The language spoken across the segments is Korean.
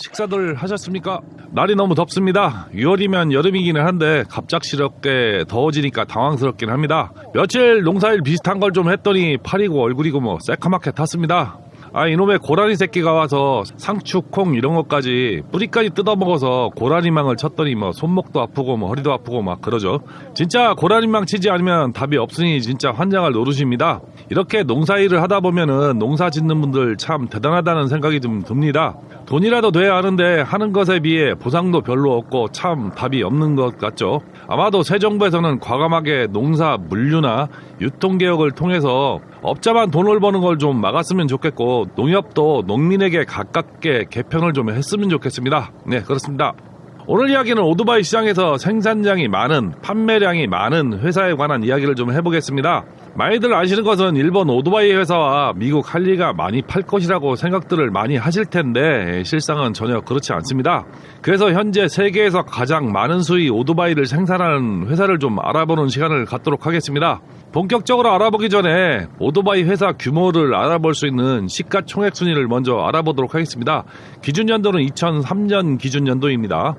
식사들 하셨습니까? 날이 너무 덥습니다. 6월이면 여름이기는 한데 갑작스럽게 더워지니까 당황스럽긴 합니다. 며칠 농사일 비슷한 걸 좀 했더니 팔이고 얼굴이고 뭐 새카맣게 탔습니다. 이놈의 고라니 새끼가 와서 상추, 콩 이런 것까지 뿌리까지 뜯어먹어서 고라니망을 쳤더니 뭐 손목도 아프고 뭐 허리도 아프고 막 그러죠. 진짜 고라니망 치지 않으면 답이 없으니 진짜 환장할 노릇입니다. 이렇게 농사일을 하다 보면은 농사 짓는 분들 참 대단하다는 생각이 좀 듭니다. 돈이라도 돼야 하는데 하는 것에 비해 보상도 별로 없고 참 답이 없는 것 같죠. 아마도 새 정부에서는 과감하게 농사 물류나 유통개혁을 통해서 업자만 돈을 버는 걸 좀 막았으면 좋겠고 농협도 농민에게 가깝게 개편을 좀 했으면 좋겠습니다. 네, 그렇습니다. 오늘 이야기는 오토바이 시장에서 생산량이 많은, 판매량이 많은 회사에 관한 이야기를 좀 해보겠습니다. 많이들 아시는 것은 일본 오토바이 회사와 미국 할리가 많이 팔 것이라고 생각들을 많이 하실 텐데 실상은 전혀 그렇지 않습니다. 그래서 현재 세계에서 가장 많은 수의 오토바이를 생산하는 회사를 좀 알아보는 시간을 갖도록 하겠습니다. 본격적으로 알아보기 전에 오토바이 회사 규모를 알아볼 수 있는 시가총액 순위를 먼저 알아보도록 하겠습니다. 기준연도는 2003년 기준연도입니다.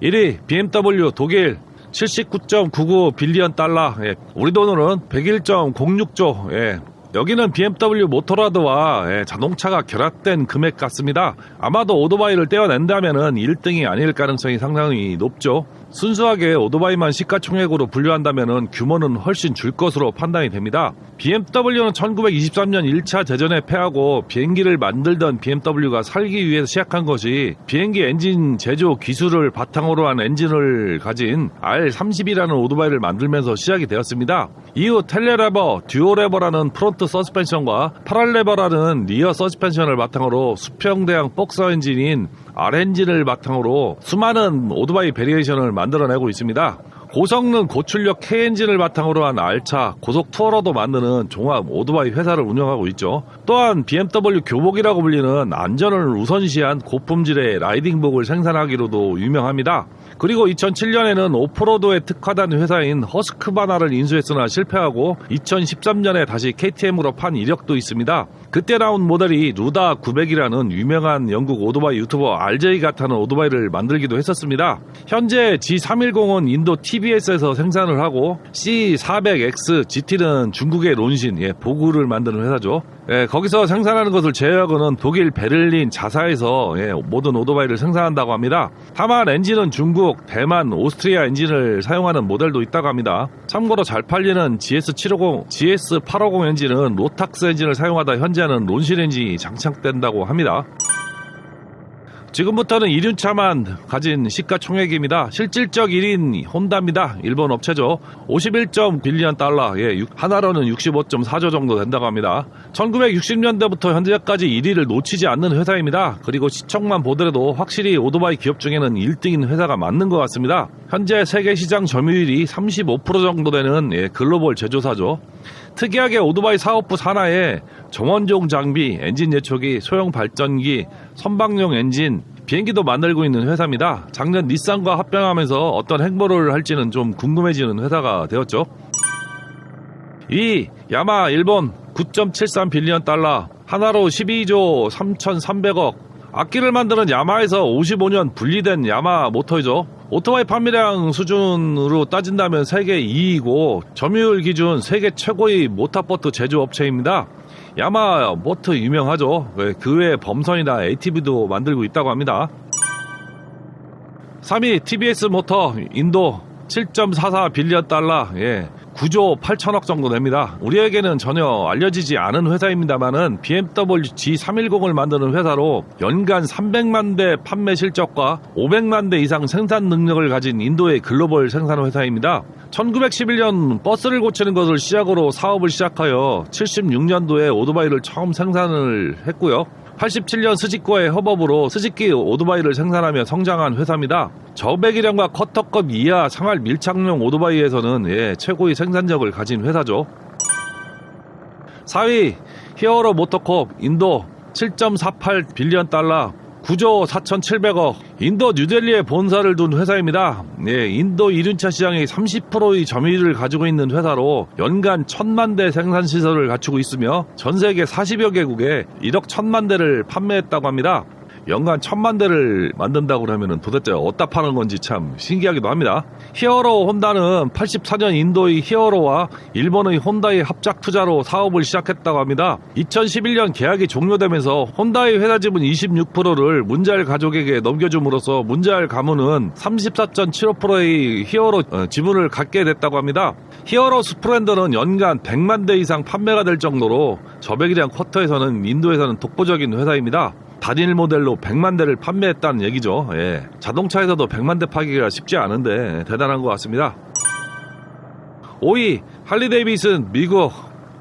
1위 BMW 독일 79.99 빌리언 달러, 우리 돈으로는 101.06조. 여기는 BMW 모토라드와 자동차가 결합된 금액 같습니다. 아마도 오토바이를 떼어낸다면 1등이 아닐 가능성이 상당히 높죠. 순수하게 오토바이만 시가총액으로 분류한다면 규모는 훨씬 줄 것으로 판단이 됩니다. BMW는 1923년 1차 대전에 패하고 비행기를 만들던 BMW가 살기 위해서 시작한 것이 비행기 엔진 제조 기술을 바탕으로 한 엔진을 가진 R30이라는 오토바이를 만들면서 시작이 되었습니다. 이후 텔레레버, 듀오레버라는 프론트 서스펜션과 파랄레버라는 리어 서스펜션을 바탕으로 수평대항 복서 엔진인 R엔진을 바탕으로 수많은 오토바이 베리에이션을 만들어내고 있습니다. 고성능 고출력 K엔진을 바탕으로 한 R차, 고속 투어러도 만드는 종합 오토바이 회사를 운영하고 있죠. 또한 BMW 교복이라고 불리는 안전을 우선시한 고품질의 라이딩복을 생산하기로도 유명합니다. 그리고 2007년에는 오프로드에 특화된 회사인 허스크바나를 인수했으나 실패하고 2013년에 다시 KTM으로 판 이력도 있습니다. 그때 나온 모델이 루다 900이라는 유명한 영국 오토바이 유튜버 RJ가 타는 오토바이를 만들기도 했었습니다. 현재 G310은 인도 TBS에서 생산을 하고 C400X GT는 중국의 론신, 보그를 만드는 회사죠. 거기서 생산하는 것을 제외하고는 독일 베를린 자사에서 모든 오토바이를 생산한다고 합니다. 다만 엔진은 중국, 대만, 오스트리아 엔진을 사용하는 모델도 있다고 합니다. 참고로 잘 팔리는 GS750, GS850 엔진은 로탁스 엔진을 사용하다 현재는 론신 엔진이 장착된다고 합니다. 지금부터는 1륜차만 가진 시가총액입니다. 실질적 1인 혼다입니다. 일본 업체죠. 51점 빌리언 달러, 하나로는 65.4조 정도 된다고 합니다. 1960년대부터 현재까지 1위를 놓치지 않는 회사입니다. 그리고 시청만 보더라도 확실히 오토바이 기업 중에는 1등인 회사가 맞는 것 같습니다. 현재 세계 시장 점유율이 35% 정도 되는 글로벌 제조사죠. 특이하게 오토바이 사업부 산하에 정원종 장비, 엔진 예초기, 소형 발전기, 선박용 엔진, 비행기도 만들고 있는 회사입니다. 작년 닛산과 합병하면서 어떤 행보를 할지는 좀 궁금해지는 회사가 되었죠. 2. 야마 일본 9.73 빌리언 달러, 하나로 12조 3,300억. 악기를 만드는 야마에서 55년 분리된 야마 모터이죠. 오토바이 판매량 수준으로 따진다면 세계 2위이고 점유율 기준 세계 최고의 모터보트 제조업체입니다. 야마 모터 유명하죠. 그 외에 범선이나 ATV도 만들고 있다고 합니다. 3위 TBS 모터 인도 7.44 빌리언 달러, 9조 8천억 정도 됩니다. 우리에게는 전혀 알려지지 않은 회사입니다만은 BMW G310을 만드는 회사로 연간 300만 대 판매 실적과 500만 대 이상 생산 능력을 가진 인도의 글로벌 생산 회사입니다. 1911년 버스를 고치는 것을 시작으로 사업을 시작하여 76년도에 오토바이를 처음 생산을 했고요. 87년 스즈키와의 협업으로 스즈키 오토바이를 생산하며 성장한 회사입니다. 저배기량과 커터급 이하 상할 밀착용 오토바이에서는 최고의 생산력을 가진 회사죠. 4위 히어로 모터콥 인도 7.48 빌리언 달러, 9조 4,700억. 인도 뉴델리에 본사를 둔 회사입니다. 인도 1륜차 시장의 30%의 점유율을 가지고 있는 회사로 연간 1,000만 대 생산시설을 갖추고 있으며 전세계 40여 개국에 1억 1,000만 대를 판매했다고 합니다. 연간 1000만 대를 만든다고 그러면 도대체 어디다 파는 건지 참 신기하기도 합니다. 히어로 혼다는 84년 인도의 히어로와 일본의 혼다의 합작 투자로 사업을 시작했다고 합니다. 2011년 계약이 종료되면서 혼다의 회사 지분 26%를 문자일 가족에게 넘겨줌으로써 문자일 가문은 34.75%의 히어로 지분을 갖게 됐다고 합니다. 히어로 스프렌더는 연간 100만 대 이상 판매가 될 정도로 저배기량 쿼터에서는 인도에서는 독보적인 회사입니다. 단일 모델로 100만 대를 판매했다는 얘기죠. 예. 자동차에서도 100만 대 파기가 쉽지 않은데 대단한 것 같습니다. 5위 할리데이비슨 미국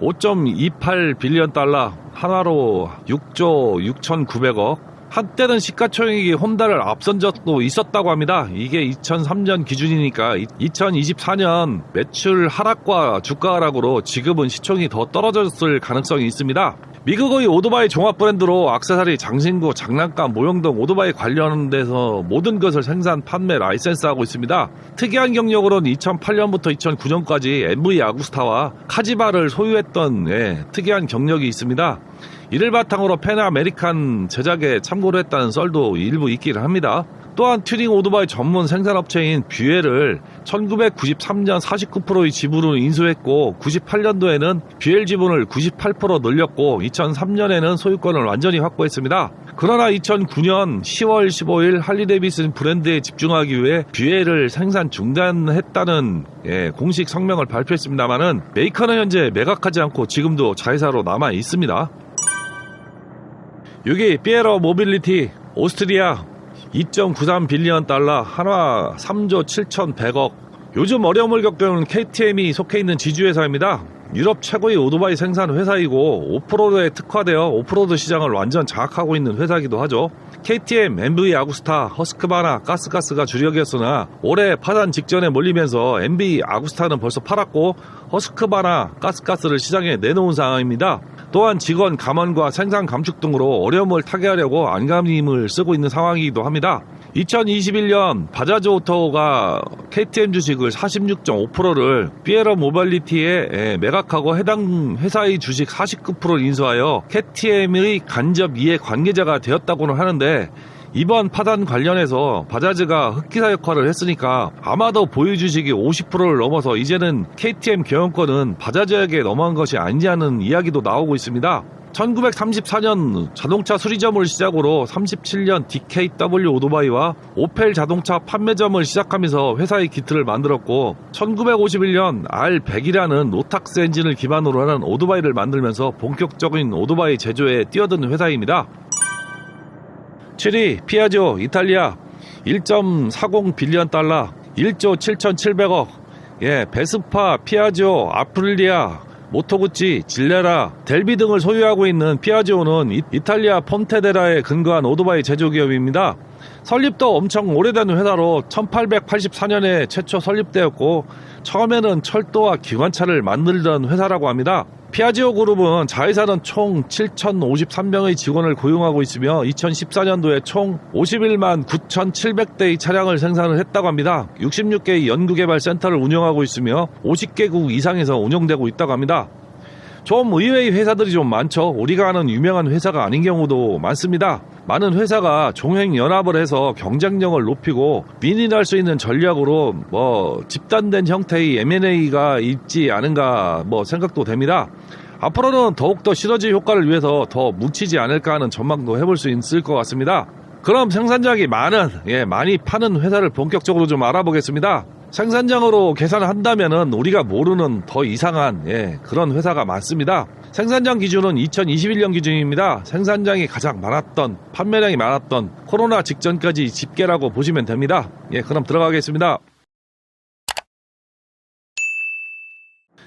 5.28 빌리언 달러 하나로 6조 6,900억. 한때는 시가총액이 혼다를 앞선 적도 있었다고 합니다. 이게 2003년 기준이니까 2024년 매출 하락과 주가 하락으로 지금은 시총이 더 떨어졌을 가능성이 있습니다. 미국의 오토바이 종합 브랜드로 액세서리, 장신구, 장난감, 모형 등 오토바이 관련돼서 모든 것을 생산, 판매, 라이센스하고 있습니다. 특이한 경력으로는 2008년부터 2009년까지 MV 아구스타와 카지바를 소유했던 특이한 경력이 있습니다. 이를 바탕으로 팬 아메리칸 제작에 참고를 했다는 썰도 일부 있기는 합니다. 또한 튜닝 오토바이 전문 생산업체인 뷰엘을 1993년 49%의 지분을 인수했고 98년도에는 뷰엘 지분을 98% 늘렸고 2003년에는 소유권을 완전히 확보했습니다. 그러나 2009년 10월 15일 할리데이비슨 브랜드에 집중하기 위해 뷰엘을 생산 중단했다는 공식 성명을 발표했습니다만은 메이커는 현재 매각하지 않고 지금도 자회사로 남아 있습니다. 6위 피에로 모빌리티 오스트리아 2.93 빌리언 달러 한화 3조 7,100억. 요즘 어려움을 겪는 KTM이 속해 있는 지주회사입니다. 유럽 최고의 오토바이 생산 회사이고 오프로드에 특화되어 오프로드 시장을 완전 장악하고 있는 회사이기도 하죠. KTM, MV 아구스타, 허스크바나, 가스가스가 주력이었으나 올해 파산 직전에 몰리면서 MV 아구스타는 벌써 팔았고 허스크바나, 가스가스를 시장에 내놓은 상황입니다. 또한 직원 감원과 생산 감축 등으로 어려움을 타개하려고 안간힘을 쓰고 있는 상황이기도 합니다. 2021년 바자즈 오토가 KTM 주식을 46.5%를 피에로 모빌리티에 매각하고 해당 회사의 주식 49%를 인수하여 KTM의 간접 이해 관계자가 되었다고는 하는데 이번 파산 관련해서 바자즈가 흑기사 역할을 했으니까 아마도 보유 주식이 50%를 넘어서 이제는 KTM 경영권은 바자즈에게 넘어간 것이 아니냐는 이야기도 나오고 있습니다. 1934년 자동차 수리점을 시작으로 37년 DKW 오토바이와 오펠 자동차 판매점을 시작하면서 회사의 기틀을 만들었고 1951년 R100이라는 로탁스 엔진을 기반으로 하는 오토바이를 만들면서 본격적인 오토바이 제조에 뛰어든 회사입니다. 7위 피아조 이탈리아 1.40 빌리언 달러 1조 7,700억. 베스파, 피아조, 아프릴리아, 모토구치, 질레라, 델비 등을 소유하고 있는 피아지오는 이탈리아 폰테데라에 근거한 오토바이 제조기업입니다. 설립도 엄청 오래된 회사로 1884년에 최초 설립되었고 처음에는 철도와 기관차를 만들던 회사라고 합니다. 피아지오 그룹은 자회사는 총 7,053명의 직원을 고용하고 있으며 2014년도에 총 51만 9,700대의 차량을 생산을 했다고 합니다. 66개의 연구개발 센터를 운영하고 있으며 50개국 이상에서 운영되고 있다고 합니다. 좀 의외의 회사들이 좀 많죠. 우리가 아는 유명한 회사가 아닌 경우도 많습니다. 많은 회사가 종횡연합을 해서 경쟁력을 높이고 윈윈할 수 있는 전략으로 집단된 형태의 M&A가 있지 않은가 생각도 됩니다. 앞으로는 더욱더 시너지 효과를 위해서 더 뭉치지 않을까 하는 전망도 해볼 수 있을 것 같습니다. 그럼 생산량이 많이 파는 회사를 본격적으로 좀 알아보겠습니다. 생산량으로 계산한다면은 우리가 모르는 더 이상한 그런 회사가 많습니다. 생산량 기준은 2021년 기준입니다. 생산량이 가장 많았던, 판매량이 많았던 코로나 직전까지 집계라고 보시면 됩니다. 그럼 들어가겠습니다.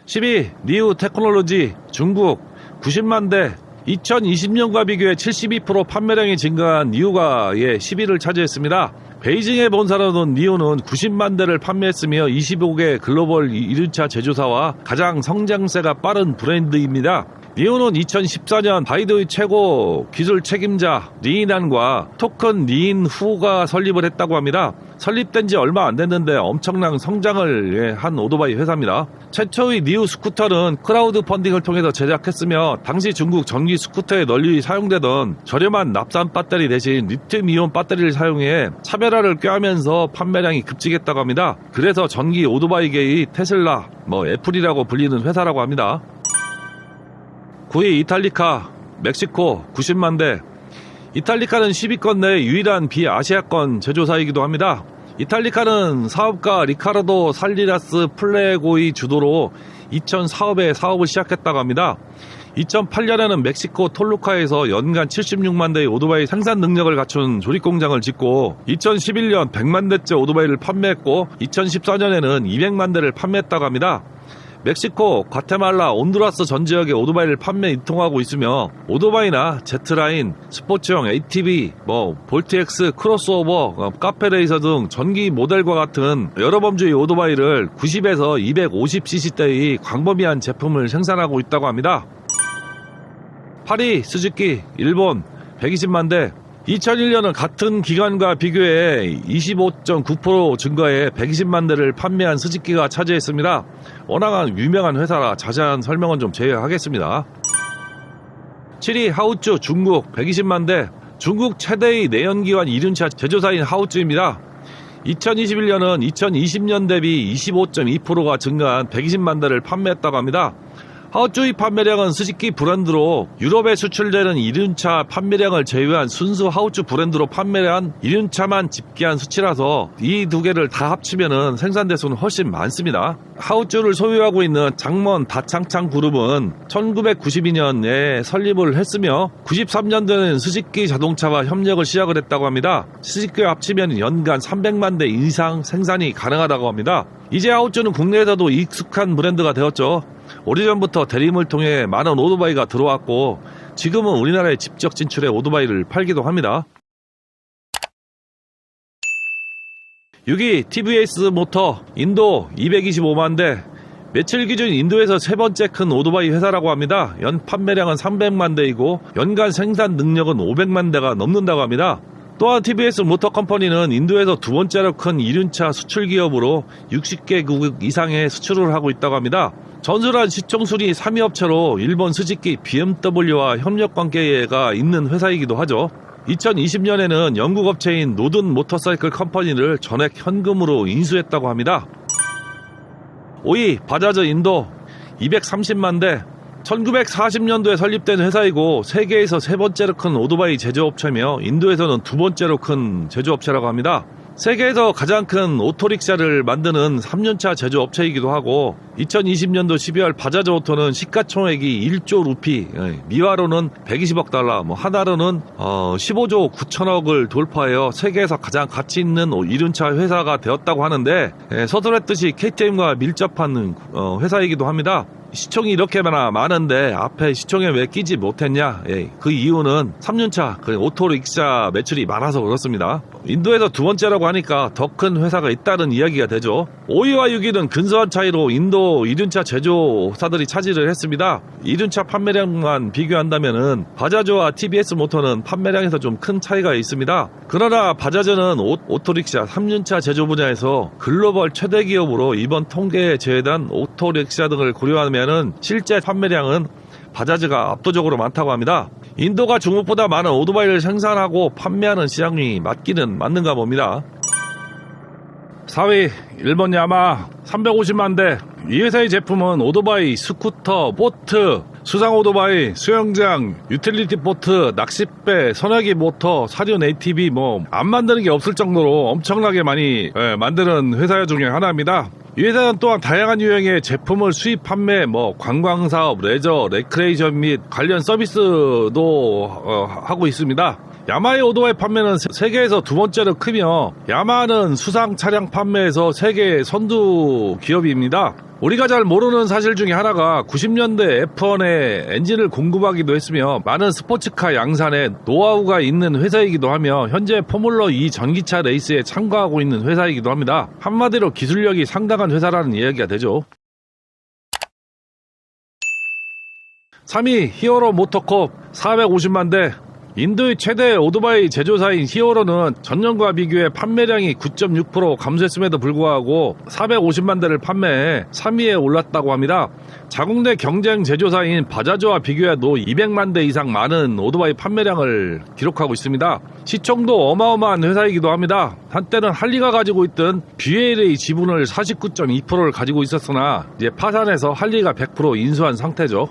12. 니우 테크놀로지 중국 90만 대. 2020년과 비교해 72% 판매량이 증가한 니우가 10위를 차지했습니다. 베이징에 본사로는 니우는 90만 대를 판매했으며 25개 글로벌 1차 제조사와 가장 성장세가 빠른 브랜드입니다. 니오는 2014년 바이두의 최고 기술 책임자 리인안과 토큰 리인 후가 설립을 했다고 합니다. 설립된 지 얼마 안 됐는데 엄청난 성장을 한 오토바이 회사입니다. 최초의 니우 스쿠터는 크라우드 펀딩을 통해서 제작했으며 당시 중국 전기 스쿠터에 널리 사용되던 저렴한 납산 배터리 대신 리튬 이온 배터리를 사용해 차별화를 꾀하면서 판매량이 급증했다고 합니다. 그래서 전기 오토바이계의 테슬라, 애플이라고 불리는 회사라고 합니다. 9위 이탈리카, 멕시코 90만 대. 이탈리카는 10위권 내 유일한 비아시아권 제조사이기도 합니다. 이탈리카는 사업가 리카르도 살리라스 플레고의 주도로 2004년에 사업을 시작했다고 합니다. 2008년에는 멕시코 톨루카에서 연간 76만 대의 오토바이 생산 능력을 갖춘 조립 공장을 짓고 2011년 100만 대째 오토바이를 판매했고 2014년에는 200만 대를 판매했다고 합니다. 멕시코, 과테말라, 온두라스 전 지역에 오토바이를 판매 유통하고 있으며 오토바이나 제트라인, 스포츠형 ATV, 볼트X, 크로스오버, 카페레이서 등 전기 모델과 같은 여러 범주의 오토바이를 90에서 250cc대의 광범위한 제품을 생산하고 있다고 합니다. 8위 스즈키, 일본 120만 대. 2001년은 같은 기간과 비교해 25.9% 증가해 120만 대를 판매한 스즈키가 차지했습니다. 워낙 유명한 회사라 자세한 설명은 좀 제외하겠습니다. 7위 하우츠 중국 120만 대. 중국 최대의 내연기관 이륜차 제조사인 하우츠입니다. 2021년은 2020년 대비 25.2%가 증가한 120만 대를 판매했다고 합니다. 하우츠의 판매량은 스즈키 브랜드로 유럽에 수출되는 이륜차 판매량을 제외한 순수 하우츠 브랜드로 판매한 이륜차만 집계한 수치라서 이 두 개를 다 합치면 생산 대수는 훨씬 많습니다. 하우츠를 소유하고 있는 장먼 다창창 그룹은 1992년에 설립을 했으며 93년도에는 스즈키 자동차와 협력을 시작을 했다고 합니다. 스즈키와 합치면 연간 300만 대 이상 생산이 가능하다고 합니다. 이제 하우츠는 국내에서도 익숙한 브랜드가 되었죠. 오래전부터 대림을 통해 많은 오토바이가 들어왔고 지금은 우리나라에 직접 진출해 오토바이를 팔기도 합니다. 6위 TVS 모터 인도 225만 대. 며칠 기준 인도에서 세 번째 큰 오토바이 회사라고 합니다. 연 판매량은 300만 대이고 연간 생산 능력은 500만 대가 넘는다고 합니다. 또한 TVS 모터 컴퍼니는 인도에서 두 번째로 큰 이륜차 수출 기업으로 60개국 이상의 수출을 하고 있다고 합니다. 전설한 시총 순위 3위 업체로 일본 스즈키, BMW와 협력 관계가 있는 회사이기도 하죠. 2020년에는 영국 업체인 노든 모터사이클 컴퍼니를 전액 현금으로 인수했다고 합니다. 5위 바자즈 인도 230만 대. 1940년도에 설립된 회사이고 세계에서 세 번째로 큰 오토바이 제조업체며 인도에서는 두 번째로 큰 제조업체라고 합니다. 세계에서 가장 큰 오토릭샤를 만드는 3년차 제조업체이기도 하고 2020년도 12월 바자즈 오토는 시가총액이 1조 루피, 미화로는 120억 달러, 하나로는 15조 9천억을 돌파하여 세계에서 가장 가치 있는 이륜차 회사가 되었다고 하는데 서두랬듯이 KTM과 밀접한 회사이기도 합니다. 시총이 이렇게 많은데 앞에 시총에 왜 끼지 못했냐? 그 이유는 3년차 오토릭샤 매출이 많아서 그렇습니다. 인도에서 두 번째라고 하니까 더 큰 회사가 있다는 이야기가 되죠. 5위와 6위는 근소한 차이로 인도 이륜차 제조사들이 차지를 했습니다. 이륜차 판매량만 비교한다면은 바자즈와 TVS 모터는 판매량에서 좀 큰 차이가 있습니다. 그러나 바자즈는 오토릭샤 3년차 제조 분야에서 글로벌 최대 기업으로 이번 통계에 제외된 오토릭샤 등을 고려하면은 실제 판매량은 바자즈가 압도적으로 많다고 합니다. 인도가 중국보다 많은 오토바이를 생산하고 판매하는 시장이 맞기는 맞는가 봅니다. 4위 일본 야마 350만 대. 이 회사의 제품은 오토바이, 스쿠터, 보트, 수상 오토바이, 수영장, 유틸리티 보트, 낚싯배, 선화기 모터, 사륜 ATV 안 만드는 게 없을 정도로 엄청나게 많이 만드는 회사 중에 하나입니다. 이 회사는 또한 다양한 유형의 제품을 수입 판매, 관광사업, 레저, 레크레이션 및 관련 서비스도 하고 있습니다. 야마의 오토바이 판매는 세계에서 두 번째로 크며 야마는 수상 차량 판매에서 세계 선두 기업입니다. 우리가 잘 모르는 사실 중에 하나가 90년대 F1에 엔진을 공급하기도 했으며 많은 스포츠카 양산에 노하우가 있는 회사이기도 하며 현재 포뮬러2 전기차 레이스에 참가하고 있는 회사이기도 합니다. 한마디로 기술력이 상당한 회사라는 이야기가 되죠. 3위 히어로 모터컵 450만 대. 인도의 최대 오토바이 제조사인 히어로는 전년과 비교해 판매량이 9.6% 감소했음에도 불구하고 450만 대를 판매해 3위에 올랐다고 합니다. 자국 내 경쟁 제조사인 바자즈와 비교해도 200만 대 이상 많은 오토바이 판매량을 기록하고 있습니다. 시총도 어마어마한 회사이기도 합니다. 한때는 할리가 가지고 있던 BLA 지분을 49.2%를 가지고 있었으나 이제 파산해서 할리가 100% 인수한 상태죠.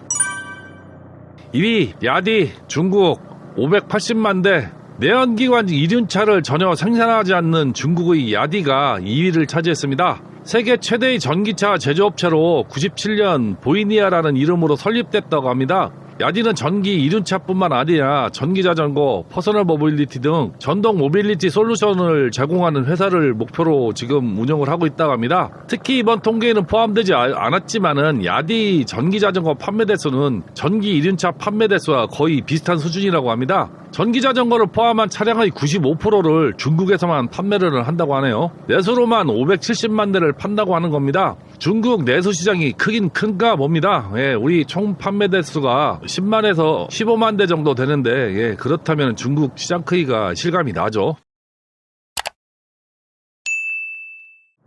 2위 야디 중국 580만 대. 내연기관 이륜차를 전혀 생산하지 않는 중국의 야디가 2위를 차지했습니다. 세계 최대의 전기차 제조업체로 97년 보이니아라는 이름으로 설립됐다고 합니다. 야디는 전기 이륜차뿐만 아니라 전기자전거, 퍼서널 모빌리티 등 전동 모빌리티 솔루션을 제공하는 회사를 목표로 지금 운영을 하고 있다고 합니다. 특히 이번 통계에는 포함되지 않았지만은 야디 전기자전거 판매 대수는 전기 이륜차 판매 대수와 거의 비슷한 수준이라고 합니다. 전기자전거를 포함한 차량의 95%를 중국에서만 판매를 한다고 하네요. 내수로만 570만 대를 판다고 하는 겁니다. 중국 내수 시장이 크긴 큰가 봅니다. 예, 우리 총 판매 대수가 10만에서 15만 대 정도 되는데, 예, 그렇다면 중국 시장 크기가 실감이 나죠.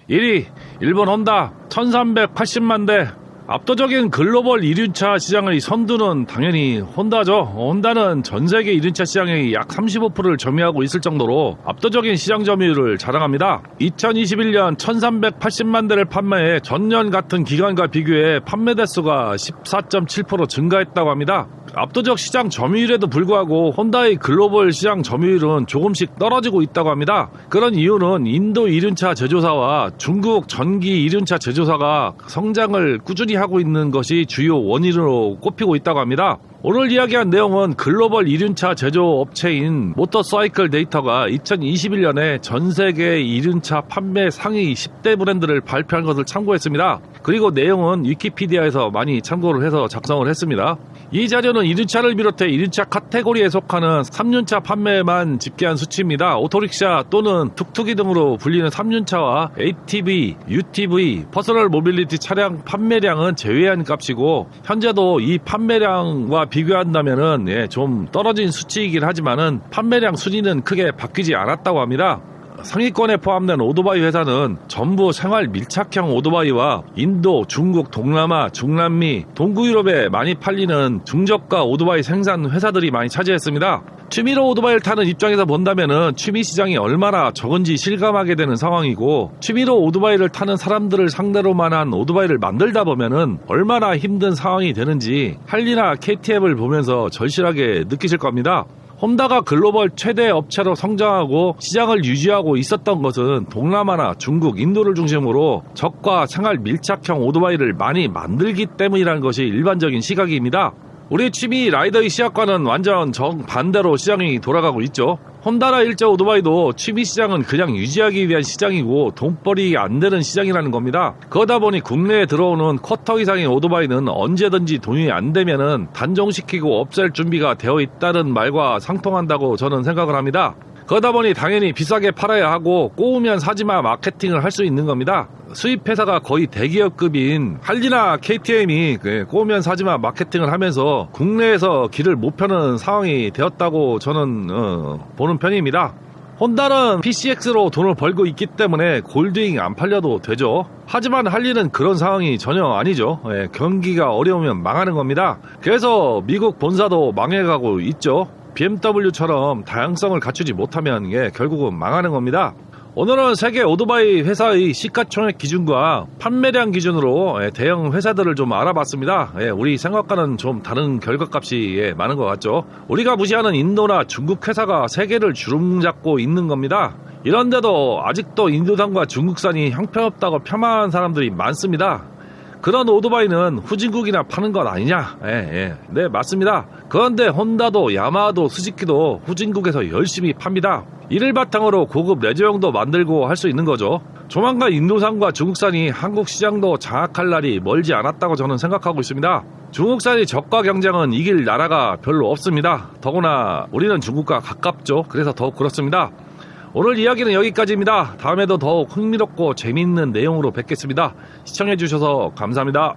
1위 일본 혼다 1380만 대. 압도적인 글로벌 이륜차 시장의 선두는 당연히 혼다죠. 혼다는 전 세계 이륜차 시장의 약 35%를 점유하고 있을 정도로 압도적인 시장 점유율을 자랑합니다. 2021년 1380만 대를 판매해 전년 같은 기간과 비교해 판매 대수가 14.7% 증가했다고 합니다. 압도적 시장 점유율에도 불구하고 혼다의 글로벌 시장 점유율은 조금씩 떨어지고 있다고 합니다. 그런 이유는 인도 이륜차 제조사와 중국 전기 이륜차 제조사가 성장을 꾸준히 하고 있는 것이 주요 원인으로 꼽히고 있다고 합니다. 오늘 이야기한 내용은 글로벌 이륜차 제조업체인 모터사이클 데이터가 2021년에 전 세계 이륜차 판매 상위 10대 브랜드를 발표한 것을 참고했습니다. 그리고 내용은 위키피디아에서 많이 참고를 해서 작성을 했습니다. 이 자료는 이륜차를 비롯해 이륜차 카테고리에 속하는 3륜차 판매만 집계한 수치입니다. 오토릭샤 또는 툭툭이 등으로 불리는 3륜차와 ATV, UTV, 퍼서널 모빌리티 차량 판매량은 제외한 값이고 현재도 이 판매량과 비교한다면은 좀 떨어진 수치이긴 하지만은 판매량 순위는 크게 바뀌지 않았다고 합니다. 상위권에 포함된 오토바이 회사는 전부 생활 밀착형 오토바이와 인도, 중국, 동남아, 중남미, 동구 유럽에 많이 팔리는 중저가 오토바이 생산 회사들이 많이 차지했습니다. 취미로 오토바이를 타는 입장에서 본다면은 취미 시장이 얼마나 적은지 실감하게 되는 상황이고, 취미로 오토바이를 타는 사람들을 상대로만 한 오토바이를 만들다 보면은 얼마나 힘든 상황이 되는지 할리나 KTM을 보면서 절실하게 느끼실 겁니다. 혼다가 글로벌 최대 업체로 성장하고 시장을 유지하고 있었던 것은 동남아나 중국, 인도를 중심으로 저가 생활 밀착형 오토바이를 많이 만들기 때문이라는 것이 일반적인 시각입니다. 우리 취미 라이더의 시각과는 완전 정반대로 시장이 돌아가고 있죠. 혼다나 일제 오토바이도 취미 시장은 그냥 유지하기 위한 시장이고 돈벌이 안 되는 시장이라는 겁니다. 그러다 보니 국내에 들어오는 쿼터 이상의 오토바이는 언제든지 돈이 안 되면은 단종시키고 없앨 준비가 되어 있다는 말과 상통한다고 저는 생각을 합니다. 그러다 보니 당연히 비싸게 팔아야 하고 꼬우면 사지마 마케팅을 할 수 있는 겁니다. 수입 회사가 거의 대기업급인 할리나 KTM이 꼬우면 사지마 마케팅을 하면서 국내에서 길을 못 펴는 상황이 되었다고 저는 보는 편입니다. 혼다는 PCX로 돈을 벌고 있기 때문에 골드윙 안 팔려도 되죠. 하지만 할리는 그런 상황이 전혀 아니죠. 경기가 어려우면 망하는 겁니다. 그래서 미국 본사도 망해가고 있죠. BMW처럼 다양성을 갖추지 못하면 결국은 망하는 겁니다. 오늘은 세계 오토바이 회사의 시가총액 기준과 판매량 기준으로 대형 회사들을 좀 알아봤습니다. 우리 생각과는 좀 다른 결과값이 많은 것 같죠. 우리가 무시하는 인도나 중국 회사가 세계를 주름잡고 있는 겁니다. 이런데도 아직도 인도산과 중국산이 형편없다고 폄하하는 사람들이 많습니다. 그런 오토바이는 후진국이나 파는 것 아니냐? 네, 맞습니다. 그런데 혼다도 야마하도 스즈키도 후진국에서 열심히 팝니다. 이를 바탕으로 고급 레저용도 만들고 할 수 있는 거죠. 조만간 인도산과 중국산이 한국 시장도 장악할 날이 멀지 않았다고 저는 생각하고 있습니다. 중국산이 저가 경쟁은 이길 나라가 별로 없습니다. 더구나 우리는 중국과 가깝죠. 그래서 더욱 그렇습니다. 오늘 이야기는 여기까지입니다. 다음에도 더욱 흥미롭고 재미있는 내용으로 뵙겠습니다. 시청해주셔서 감사합니다.